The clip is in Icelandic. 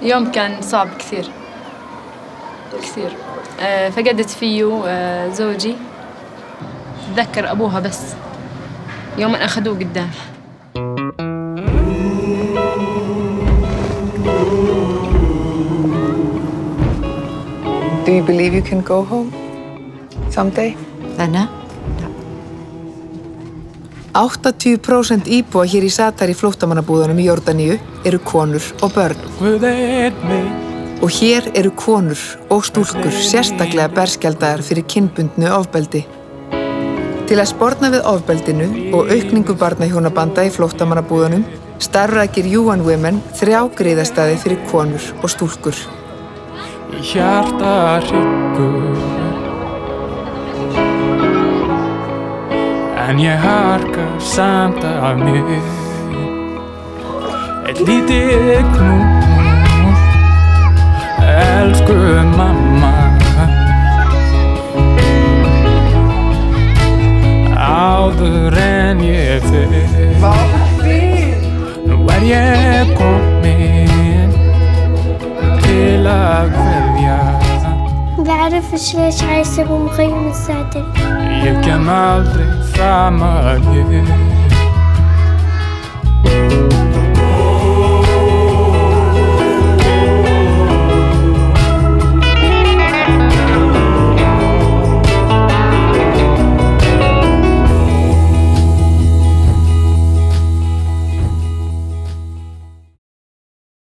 يوم كان صعب كثير كثير. فقدت فيه زوجي. تذكر أبوها بس يوم أخذوه قدام. Do you believe you can go home someday? أنا؟ 80% íbúa hér í Satar í flóttamannabúðunum í Jórdaníu eru konur og börn. Og hér eru konur og stúlkur sérstaklega berskjaldaðar fyrir kynbundnu ofbeldi. Til að sporna við ofbeldinu og aukningu barnahjónabanda í flóttamannabúðunum starfrækir UN Women 3 griðastaði fyrir konur og stúlkur. En ég harka samt af mér. Eitt lítið knús, elsku mamma. Áður en ég fer, nú ég komin til að kveðja. بعرفش ليش عايشة بمخيم الساتر. Ég kem aldrei fram að ég